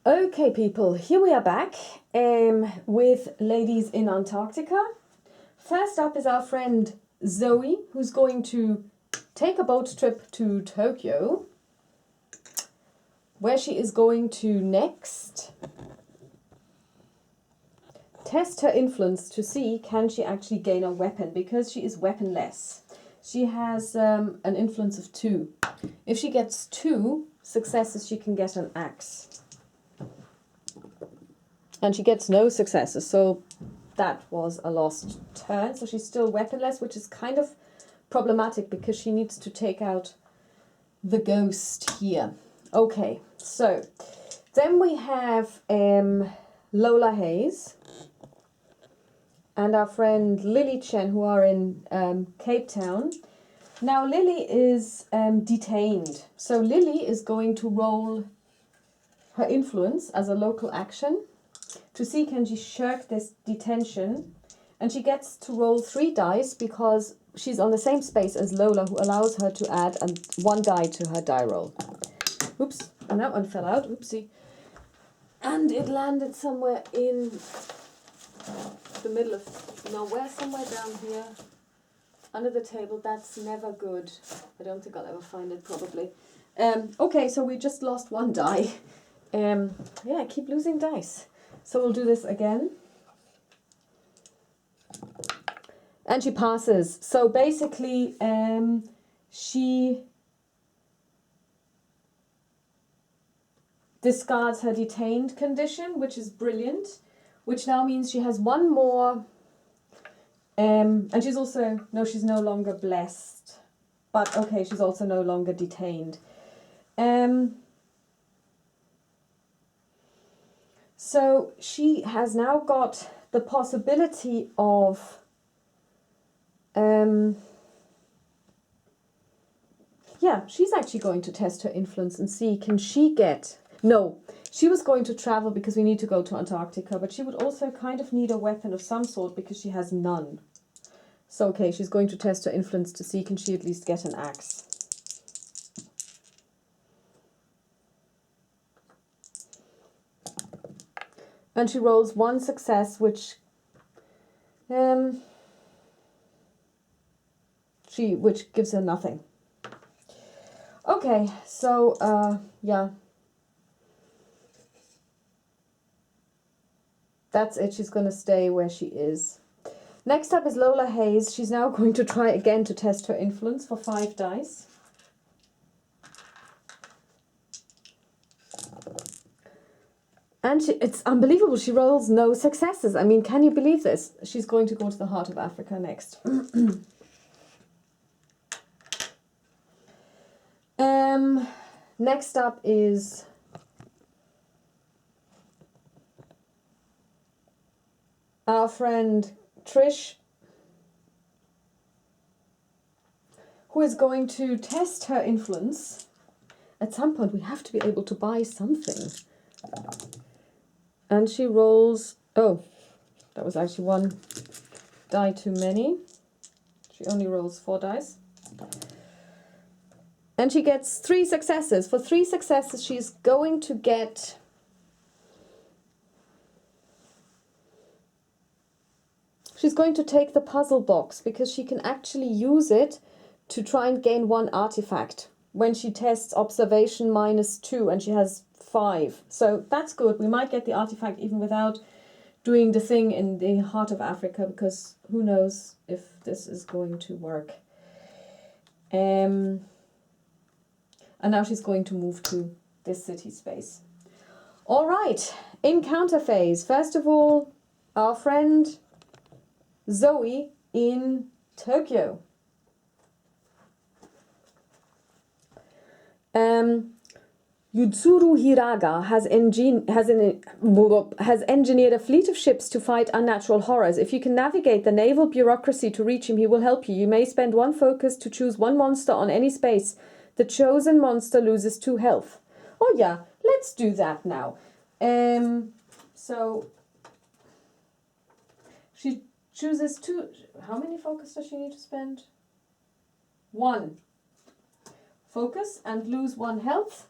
Okay, people, here we are back with ladies in Antarctica. First up is our friend Zoe, who's going to take a boat trip to Tokyo, where she is going to next test her influence to see can she actually gain a weapon, because she is weaponless. She has an influence of 2. If she gets 2 successes, she can get an axe. And she gets no successes, so that was a lost turn. So she's still weaponless, which is kind of problematic because she needs to take out the ghost here. Okay, so then we have Lola Hayes and our friend Lily Chen, who are in Cape Town. Now Lily is detained, so Lily is going to roll her influence as a local action to see can she shirk this detention, and she gets to roll 3 dice because she's on the same space as Lola, who allows her to add 1 die to her die roll. Oops, and that one fell out, oopsie. And it landed somewhere in the middle of nowhere, somewhere down here, under the table. That's never good. I don't think I'll ever find it, probably. Okay, so we just lost 1 die. Yeah, I keep losing dice. So we'll do this again. And she passes. So basically, she discards her detained condition, which is brilliant, which now means she has 1 more. And she's also, no, she's no longer blessed. But okay, she's also no longer detained. So she has now got the possibility of yeah, she's actually going to test her influence and see can she get... No, she was going to travel because we need to go to Antarctica, but she would also kind of need a weapon of some sort because she has none. So okay, she's going to test her influence to see can she at least get an axe. And she rolls 1 success, which gives her nothing. Okay, so yeah, that's it. She's going to stay where she is. Next up is Lola Hayes. She's now going to try again to test her influence for 5 dice. And it's unbelievable. She rolls no successes. I mean, can you believe this? She's going to go to the heart of Africa next. Next up is our friend Trish, who is going to test her influence. At some point, we have to be able to buy something. And she rolls... Oh, that was actually 1 die too many. She only rolls 4 dice. And she gets 3 successes. For 3 successes, she's going to get... She's going to take the puzzle box because she can actually use it to try and gain 1 artifact when she tests observation -2 and she has 5. So that's good. We might get the artifact even without doing the thing in the heart of Africa, because who knows if this is going to work. And now she's going to move to this city space. All right, encounter phase. First of all, our friend Zoe in Tokyo. Yutsuru Hiraga has engineered a fleet of ships to fight unnatural horrors. If you can navigate the naval bureaucracy to reach him, he will help you. You may spend 1 focus to choose 1 monster on any space. The chosen monster loses 2 health. Oh yeah, let's do that now. So she chooses 2. How many focus does she need to spend? 1 focus and lose 1 health.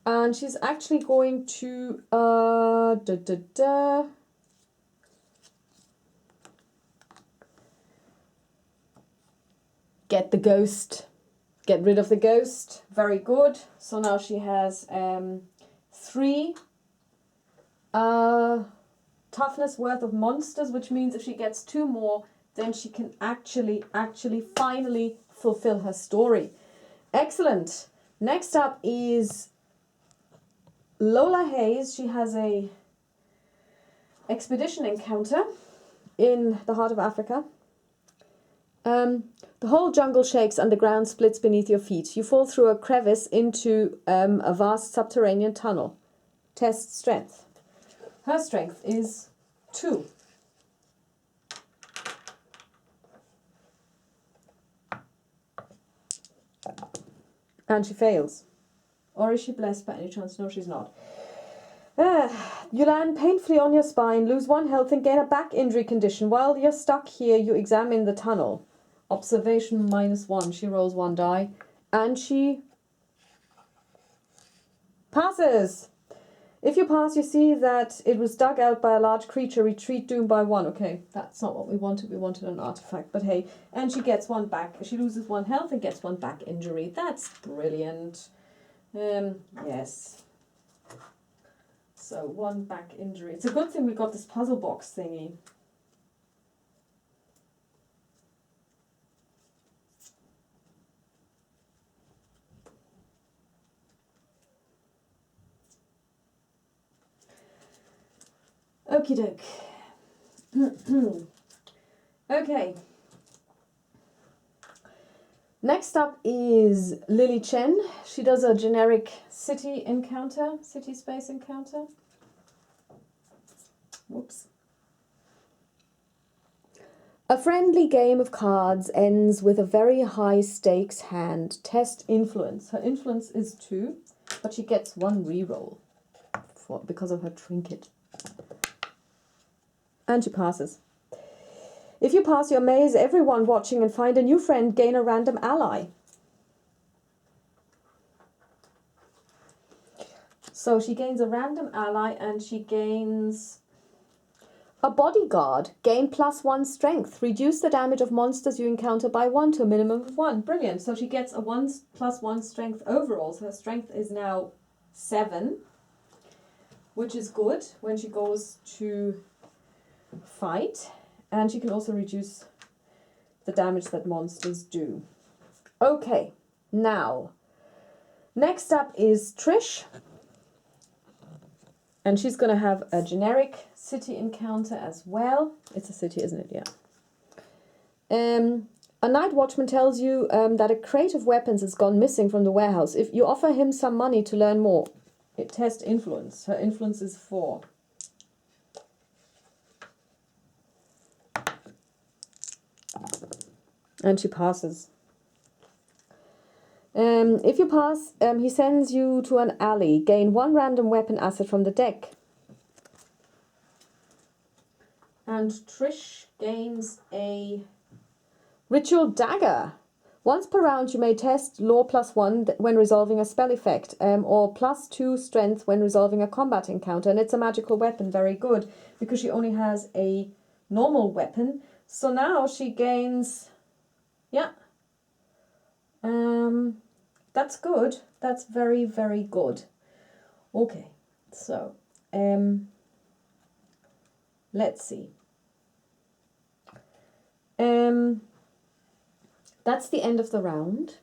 And she's actually going to get the ghost. Get rid of the ghost. Very good. So now she has 3 toughness worth of monsters, which means if she gets 2 more, then she can actually finally fulfill her story. Excellent. Next up is Lola Hayes. She has a expedition encounter in the heart of Africa. The whole jungle shakes and the ground splits beneath your feet. You fall through a crevice into a vast subterranean tunnel. Test strength. Her strength is 2. And she fails. Or is she blessed by any chance? No, she's not. You land painfully on your spine, lose 1 health and gain a back injury condition. While you're stuck here, you examine the tunnel. Observation -1. She rolls 1 die. And she passes. If you pass, you see that it was dug out by a large creature. Retreat doomed by 1. Okay, that's not what we wanted. We wanted an artifact. But hey, and she gets 1 back. She loses 1 health and gets 1 back injury. That's brilliant. Yes. So 1 back injury. It's a good thing we got this puzzle box thingy. Okie doke. Okay. Next up is Lily Chen. She does a generic city encounter, city space encounter. Whoops. A friendly game of cards ends with a very high stakes hand. Test influence. Her influence is 2, but she gets 1 reroll because of her trinket. And she passes. If you pass, you amaze everyone watching and find a new friend, gain a random ally. So she gains a random ally and she gains a bodyguard. Gain +1 strength. Reduce the damage of monsters you encounter by 1 to a minimum of 1. Brilliant. So she gets a +1 strength overall. So her strength is now 7, which is good when she goes to fight. And she can also reduce the damage that monsters do. Okay, now, next up is Trish. And she's going to have a generic city encounter as well. It's a city, isn't it? Yeah. A night watchman tells you that a crate of weapons has gone missing from the warehouse. If you offer him some money to learn more, test influence. Her influence is 4. And she passes. If you pass, he sends you to an alley. Gain 1 random weapon asset from the deck. And Trish gains a ritual dagger. Once per round, you may test lore +1 when resolving a spell effect, or +2 strength when resolving a combat encounter. And it's a magical weapon, very good, because she only has a normal weapon. So now she gains... Yeah. That's good. That's very, very good. Okay. So, let's see. That's the end of the round.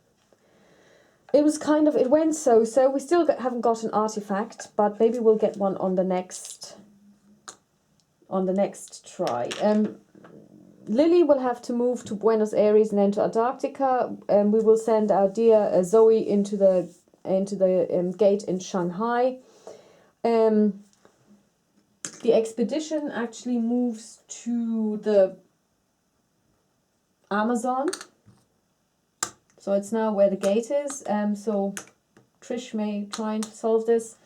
It was kind of, it went so. We still haven't got an artifact, but maybe we'll get one on the next try. Lily will have to move to Buenos Aires and then to Antarctica. We will send our dear Zoe into the gate in Shanghai. The expedition actually moves to the Amazon. So it's now where the gate is. So Trish may try and solve this.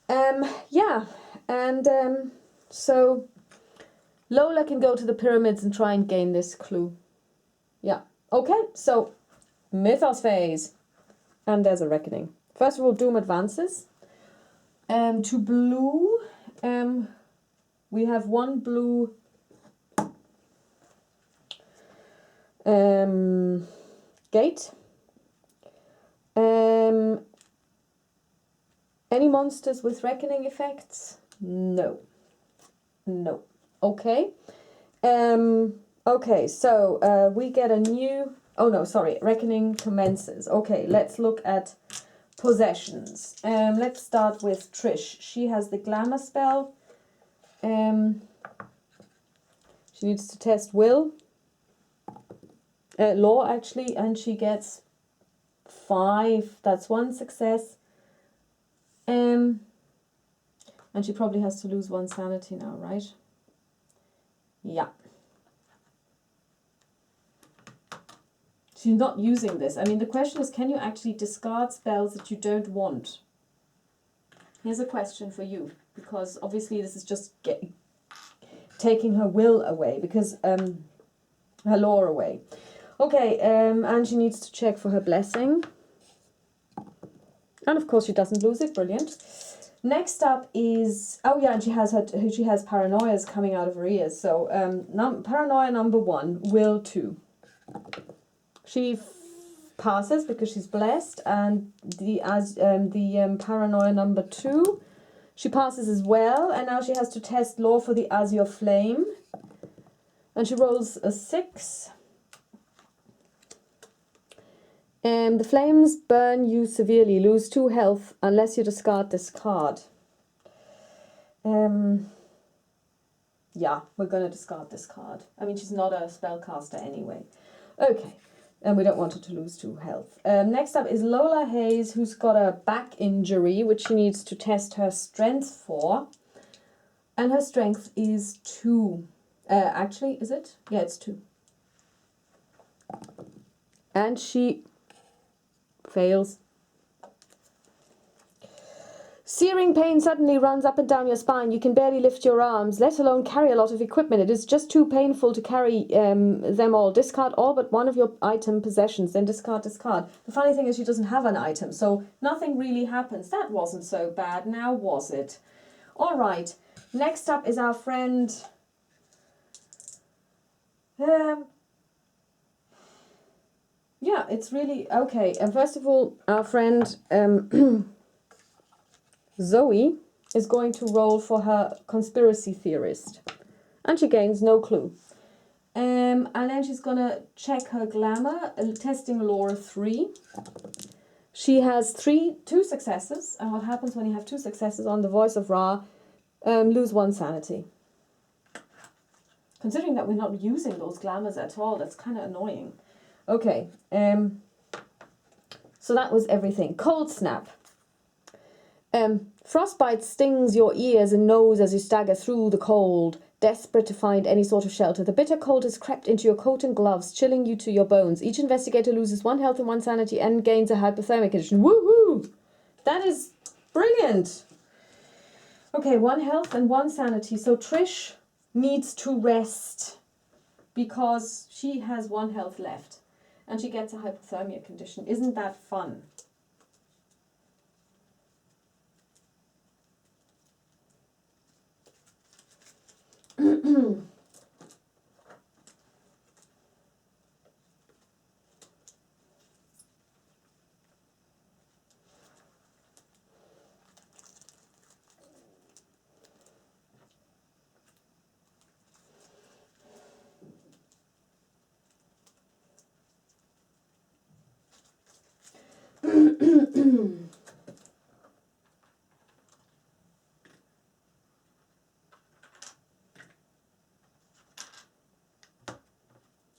Yeah, and so Lola can go to the pyramids and try and gain this clue. Yeah. Okay, so Mythos phase. And there's a reckoning. First of all, Doom advances. To blue, we have one blue gate. Any monsters with reckoning effects? No. No. Okay. Okay, so we get a new... Oh no, sorry. Reckoning commences. Okay, let's look at possessions. Let's start with Trish. She has the glamour spell. She needs to test will. Law, actually, and she gets 5. That's 1 success. And she probably has to lose 1 sanity now, right? Yeah. She's not using this. I mean, the question is, can you actually discard spells that you don't want? Here's a question for you, because obviously this is just taking her will away, because her law away. Okay, and she needs to check for her blessing. And of course she doesn't lose it. Brilliant. Next up is, oh yeah, and she has paranoias coming out of her ears. So paranoia number 1, will 2. She passes because she's blessed, and the paranoia number 2, she passes as well, and now she has to test law for the azure flame, and she rolls a 6. The flames burn you severely. Lose 2 health unless you discard this card. Yeah, we're going to discard this card. I mean, she's not a spellcaster anyway. Okay, and we don't want her to lose 2 health. Next up is Lola Hayes, who's got a back injury, which she needs to test her strength for. And her strength is 2. Actually, is it? Yeah, it's 2. And she... fails. Searing pain suddenly runs up and down your spine. You can barely lift your arms, let alone carry a lot of equipment. It is just too painful to carry them all. Discard all but one of your item possessions, then discard. The funny thing is she doesn't have an item, so nothing really happens. That wasn't so bad, now was it? All right, next up is our friend... yeah, it's really... okay, and first of all, our friend... Zoe is going to roll for her conspiracy theorist, and she gains no clue. And then she's going to check her glamour, testing lore 3. She has 2 successes, and what happens when you have 2 successes on the voice of Ra? Lose 1 sanity. Considering that we're not using those glamours at all, that's kind of annoying. Okay, so that was everything. Cold snap. Frostbite stings your ears and nose as you stagger through the cold, desperate to find any sort of shelter. The bitter cold has crept into your coat and gloves, chilling you to your bones. Each investigator loses 1 health and 1 sanity and gains a hypothermic condition. Woohoo! That is brilliant! Okay, 1 health and 1 sanity. So Trish needs to rest because she has 1 health left. And she gets a hypothermia condition. Isn't that fun?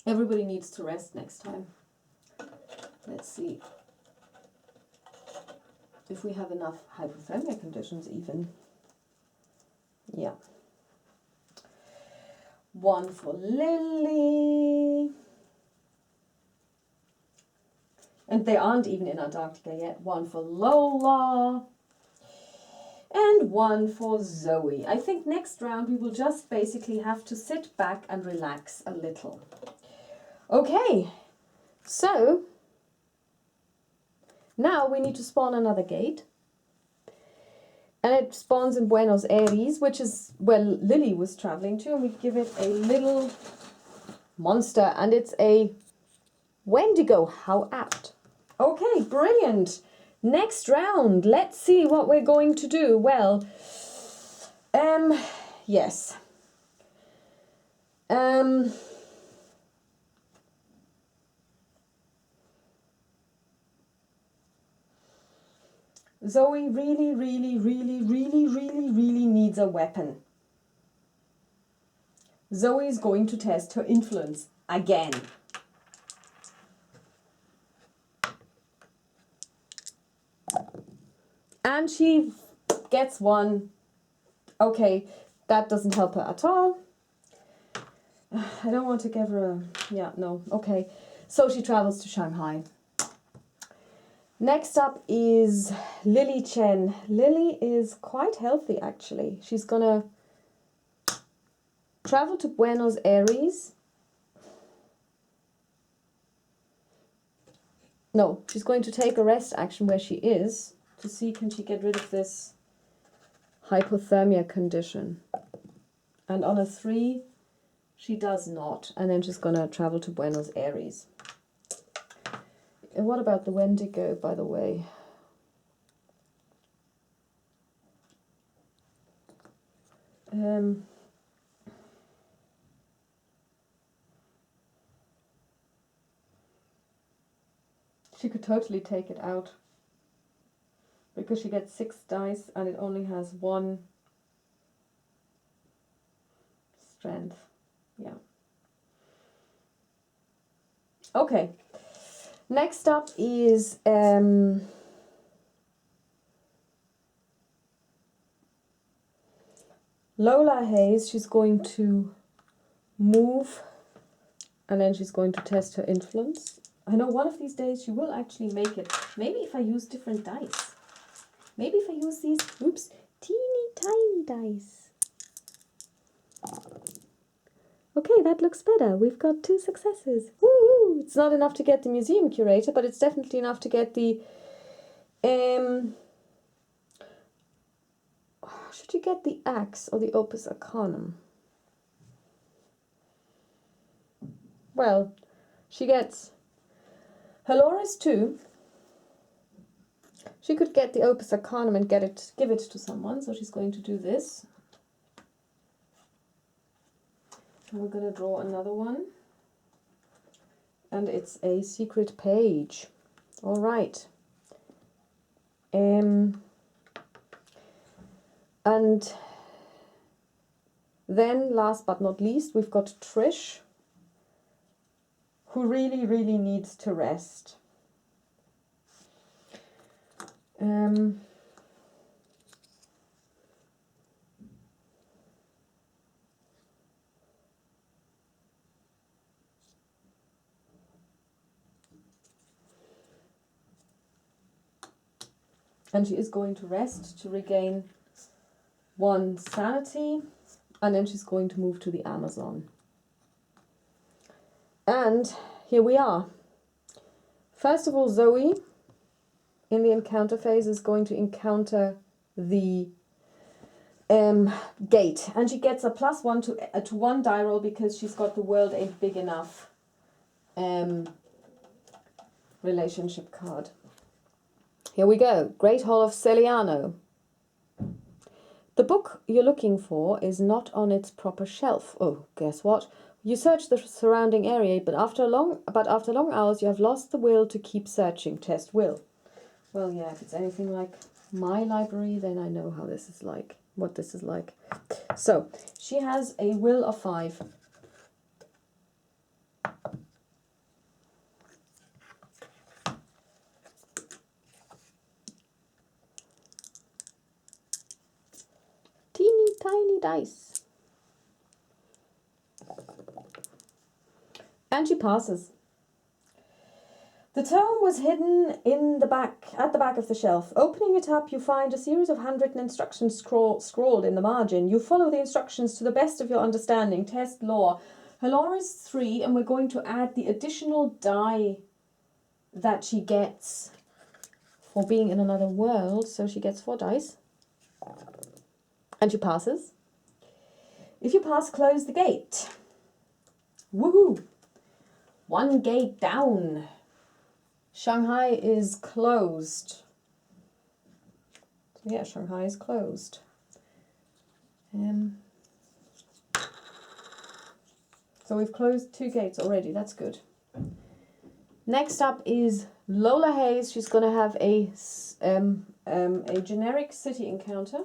Everybody needs to rest next time. Let's see if we have enough hypothermia conditions even. Yeah. 1 for Lily. And they aren't even in Antarctica yet. 1 for Lola. And 1 for Zoe. I think next round we will just basically have to sit back and relax a little. Okay, so Now we need to spawn another gate. And it spawns in Buenos Aires, which is where Lily was traveling to. And we give it a little monster. And it's a Wendigo. How apt. Okay, brilliant. Next round. Let's see what we're going to do. Well, yes. Zoe really needs a weapon. Zoe is going to test her influence again. And she gets one. Okay, that doesn't help her at all. I don't want to give her a... Yeah, no, okay. So she travels to Shanghai. Next up is Lily Chen. Lily is quite healthy, actually. She's gonna travel to Buenos Aires. No, she's going to take a rest action where she is to see can she get rid of this hypothermia condition. And on a 3, she does not. And then she's gonna travel to Buenos Aires. And what about the Wendigo, by the way? She could totally take it out. Because she gets 6 dice and it only has 1 strength. Yeah. Okay. Next up is Lola Hayes. She's going to move and then she's going to test her influence. I know one of these days she will actually make it. Maybe if I use different dice. Maybe if I use these, oops, teeny tiny dice. Okay, that looks better. We've got 2 successes. Woo! It's not enough to get the museum curator, but it's definitely enough to get the... should you get the axe or the opus arcanum? Well, she gets Haloris 2. She could get the opus arcanum and give it to someone, so she's going to do this. And we're going to draw another one. And it's a secret page. All right. And then, last but not least, we've got Trish, who really needs to rest. And she is going to rest to regain 1 sanity, and then she's going to move to the Amazon. And here we are. First of all, Zoe, in the encounter phase, is going to encounter the gate. And she gets a +1 to 1 die roll because she's got the world ain't big enough relationship card. Here we go. Great Hall of Celiano. The book you're looking for is not on its proper shelf. Oh, guess what? You search the surrounding area, but after long hours, you have lost the will to keep searching. Test will. Well, yeah, if it's anything like my library, then I know how this is like, what this is like. So, she has a will of 5. Teeny tiny dice. And she passes. The tome was hidden at the back of the shelf. Opening it up, you find a series of handwritten instructions scrawled in the margin. You follow the instructions to the best of your understanding. Test law. Her law is 3, and we're going to add the additional die that she gets for being in another world, so she gets 4 dice. And she passes. If you pass, close the gate. Woohoo! 1 gate down. Shanghai is closed. So yeah, Shanghai is closed. So we've closed 2 gates already. That's good. Next up is Lola Hayes. She's going to have a generic city encounter.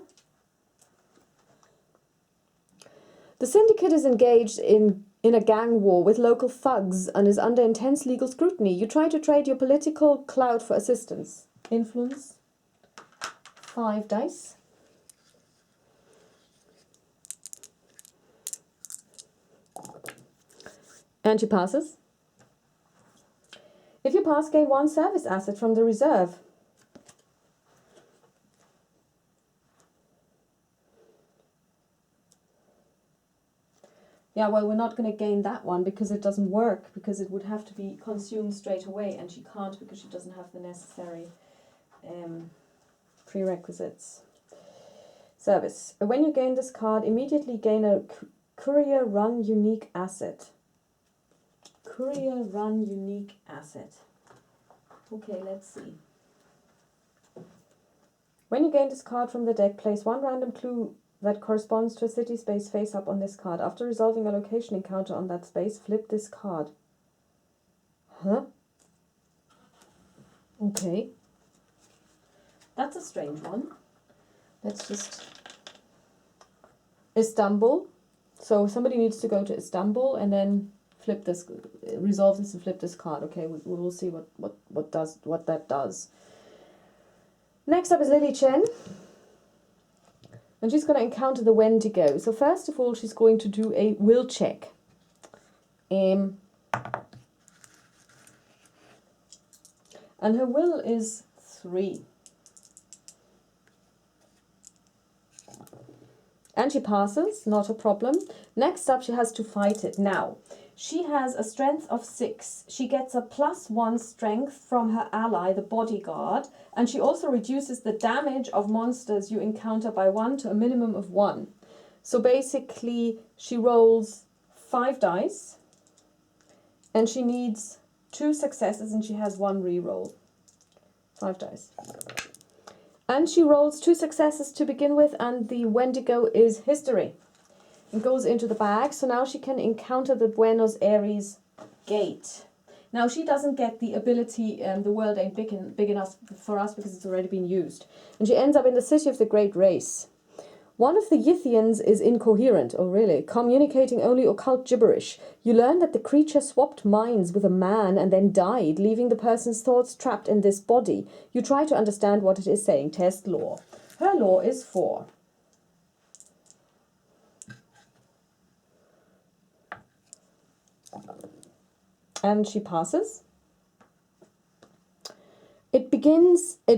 The syndicate is engaged in a gang war with local thugs and is under intense legal scrutiny. You try to trade your political clout for assistance. Influence. 5 dice. And she passes. If you pass, gain 1 service asset from the reserve. Yeah, well, we're not going to gain that one because it doesn't work, because it would have to be consumed straight away, and she can't because she doesn't have the necessary prerequisites. Service. When you gain this card, immediately gain a courier run unique asset. Courier run unique asset. Okay, let's see. When you gain this card from the deck, place 1 random clue that corresponds to a city space face up on this card. After resolving a location encounter on that space, flip this card. Huh? Okay. That's a strange one. Let's just... Istanbul. So somebody needs to go to Istanbul and then flip this, resolve this and flip this card. Okay, we will see what that does. Next up is Lily Chen. And she's going to encounter the Wendigo. So first of all, she's going to do a will check. And her will is 3. And she passes, not a problem. Next up, she has to fight it. Now, she has a strength of 6. She gets a +1 strength from her ally, the bodyguard, and she also reduces the damage of monsters you encounter by 1 to a minimum of 1. So basically, she rolls 5 dice, and she needs 2 successes, and she has 1 reroll. 5 dice. And she rolls 2 successes to begin with, and the Wendigo is history. It goes into the bag, so now she can encounter the Buenos Aires gate. Now she doesn't get the ability, the world ain't big enough for us because it's already been used. And she ends up in the city of the Great Race. One of the Yithians is incoherent, oh really, communicating only occult gibberish. You learn that the creature swapped minds with a man and then died, leaving the person's thoughts trapped in this body. You try to understand what it is saying. Test law. Her law is 4. And she passes. It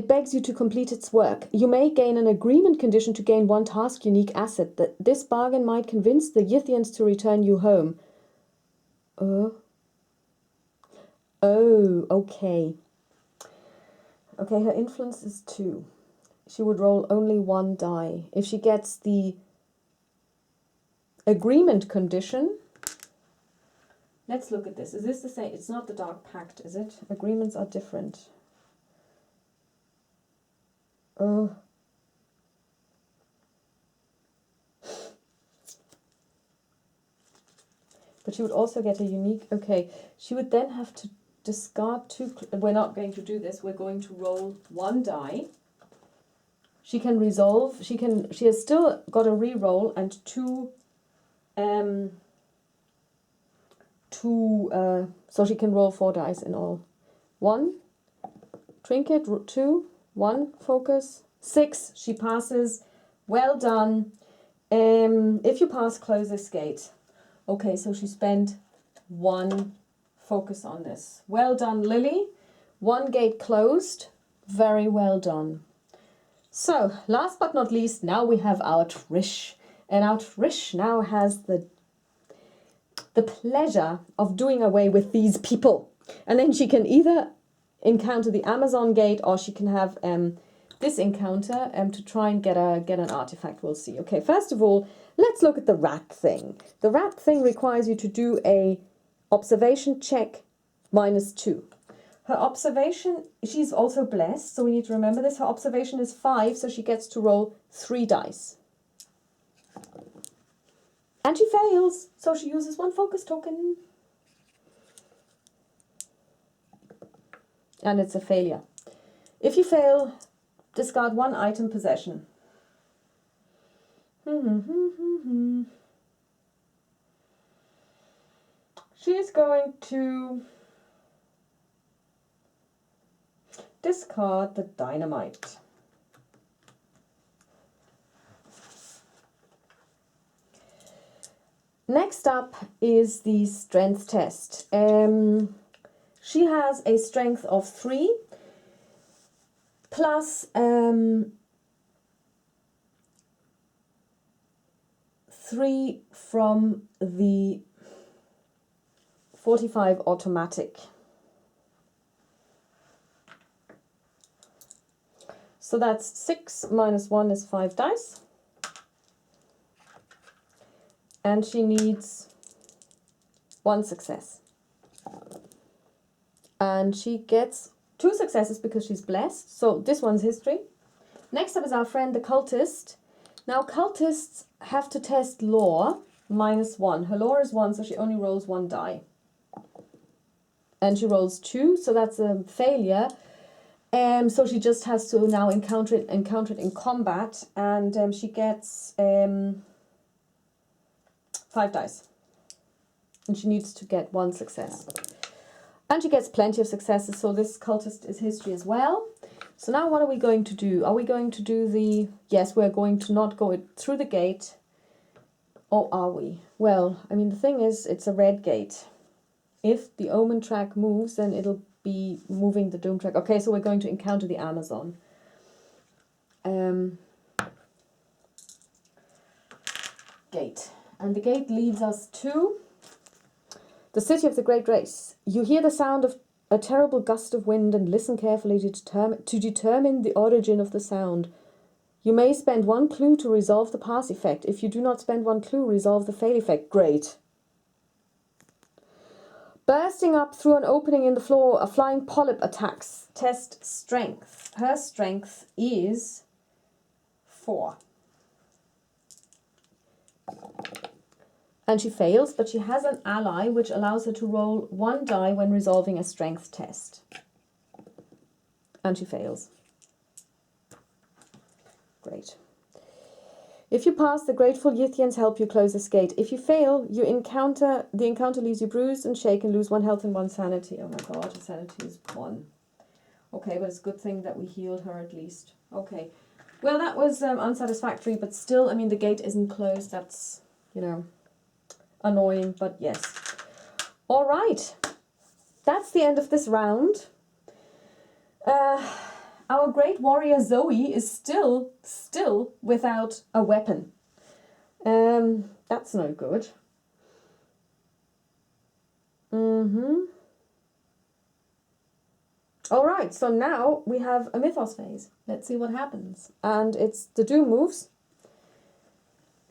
begs you to complete its work. You may gain an agreement condition to gain 1 task unique asset. This bargain might convince the Yithians to return you home. Oh, okay. Okay, her influence is 2. She would roll only 1 die. If she gets the agreement condition... Let's look at this. Is this the same? It's not the Dark Pact, is it? Agreements are different. Oh. But she would also get a unique... Okay, she would then have to discard 2... We're not going to do this. We're going to roll 1 die. She can resolve... She has still got a re-roll and 2... so she can roll 4 dice in all. 1 trinket, 2, 1 focus, 6. She passes. Well done. If you pass, close this gate. Okay, so she spent 1 focus on this. Well done, Lily. 1 gate closed. Very well done. So, last but not least, now we have our Trish. And our Trish now has the pleasure of doing away with these people. And then she can either encounter the Amazon gate, or she can have this encounter to try and get an artifact. We'll see. Okay, first of all, let's look at the rat thing. The rat thing requires you to do a observation check -2. Her observation, she's also blessed, so we need to remember this. Her observation is 5, so she gets to roll 3 dice. And she fails, so she uses 1 focus token. And it's a failure. If you fail, discard 1 item possession. She's going to discard the dynamite. Next up is the strength test. She has a strength of 3 plus 3 from the 45 automatic. So that's 6 minus 1 is 5 dice. And she needs 1 success. And she gets 2 successes because she's blessed. So this one's history. Next up is our friend the cultist. Now cultists have to test lore -1. Her lore is 1, so she only rolls 1 die. And she rolls 2, so that's a failure. So she just has to now encounter it in combat, and she gets 5 dice. And she needs to get 1 success. And she gets plenty of successes, so this cultist is history as well. So now what are we going to do? Are we going to do the... Yes, we're going to not go through the gate. Or are we? Well, I mean, the thing is, it's a red gate. If the omen track moves, then it'll be moving the doom track. Okay, so we're going to encounter the Amazon. Gate. And the gate leads us to the city of the great race. You hear the sound of a terrible gust of wind and listen carefully to determine the origin of the sound. You may spend 1 clue to resolve the pass effect. If you do not spend 1 clue, resolve the fail effect. Great. Bursting up through an opening in the floor, a flying polyp attacks. Test strength. Her strength is 4. And she fails, but she has an ally which allows her to roll 1 die when resolving a strength test. And she fails. Great. If you pass, the grateful Yithians help you close this gate. If you fail, the encounter leaves you bruised and shaken, lose 1 health and 1 sanity. Oh my god, her sanity is 1. Okay, but it's a good thing that we healed her at least. Okay. Well, that was unsatisfactory, but still, I mean, the gate isn't closed. That's, you know, annoying, but yes. All right. That's the end of this round. Our great warrior Zoe is still without a weapon. That's no good. All right, so now we have a mythos phase. Let's see what happens. And it's the doom moves.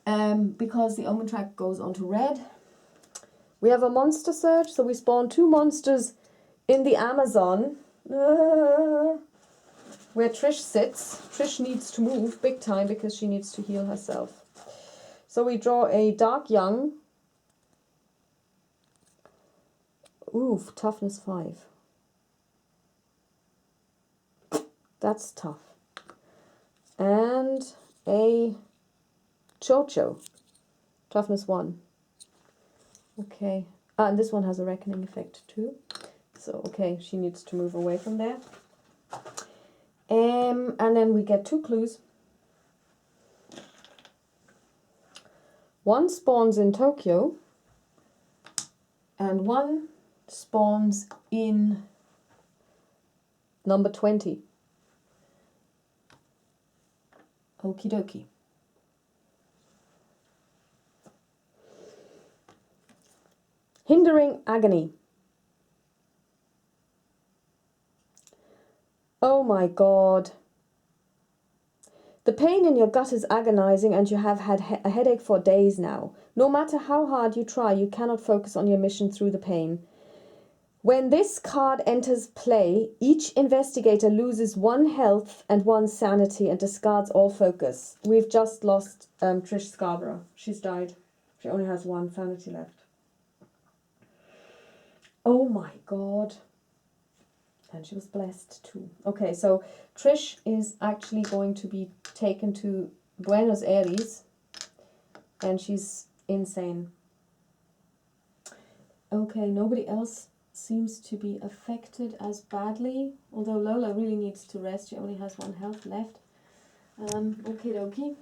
Because the omen track goes on to red. We have a monster surge, so we spawn 2 monsters in the Amazon. Where Trish sits. Trish needs to move big time because she needs to heal herself. So we draw a Dark Young. Ooh, toughness 5. That's tough. And a Chocho. Toughness 1. Okay. And this one has a reckoning effect too. So, okay, she needs to move away from there. And then we get 2 clues. 1 spawns in Tokyo. And 1 spawns in number 20. Okie dokie. Hindering agony. Oh my God. The pain in your gut is agonizing and you have had a headache for days now. No matter how hard you try, you cannot focus on your mission through the pain. When this card enters play, each investigator loses 1 health and 1 sanity and discards all focus. We've just lost Trish Scarborough. She's died. She only has 1 sanity left. Oh my God. And she was blessed too. Okay, so Trish is actually going to be taken to Buenos Aires and she's insane. Okay, nobody else seems to be affected as badly, although Lola really needs to rest. She only has 1 health left. Okay, dokie.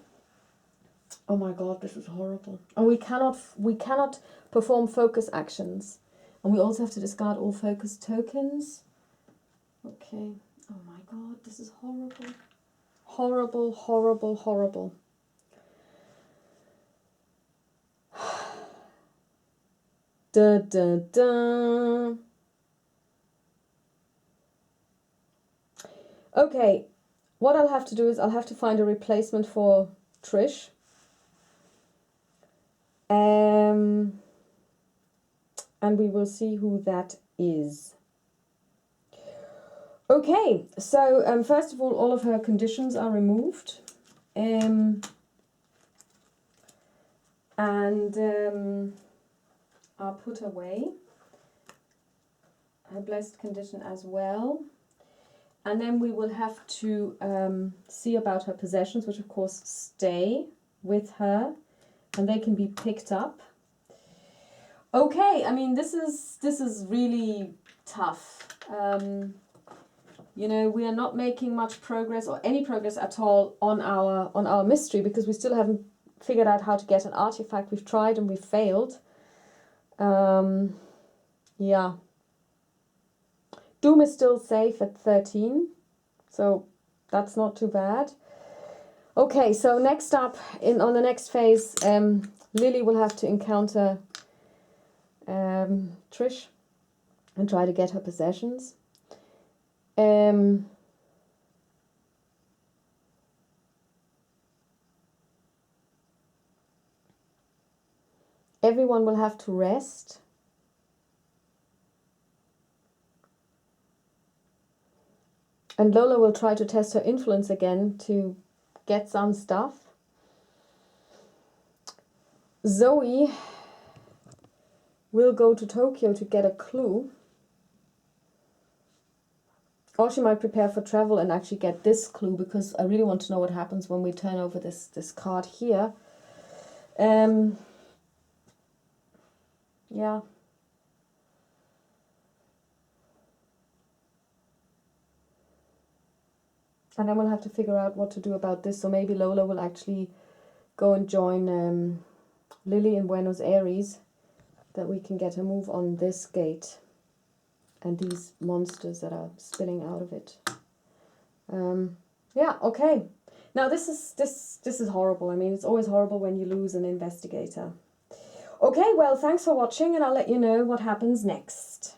Oh my God, this is horrible. And we cannot perform focus actions, and we also have to discard all focus tokens. Okay. Oh my God, this is horrible. Horrible, horrible, horrible. Da da da. Okay, what I'll have to do is I'll have to find a replacement for Trish. And we will see who that is. Okay, so first of all of her conditions are removed. I'll put away her blessed condition as well. And then we will have to see about her possessions, which of course stay with her, and they can be picked up. Okay, I mean this is really tough. You know, we are not making much progress or any progress at all on our mystery because we still haven't figured out how to get an artifact. We've tried and we've failed. Yeah. Doom is still safe at 13, so that's not too bad. Okay, so next up on the next phase, Lily will have to encounter Trish and try to get her possessions. Everyone will have to rest. And Lola will try to test her influence again to get some stuff. Zoe will go to Tokyo to get a clue. Or she might prepare for travel and actually get this clue because I really want to know what happens when we turn over this card here. Yeah. And then we'll have to figure out what to do about this. So maybe Lola will actually go and join Lily in Buenos Aires, that we can get a move on this gate and these monsters that are spilling out of it. Yeah, okay. Now this is horrible. I mean, it's always horrible when you lose an investigator. Okay, well, thanks for watching, and I'll let you know what happens next.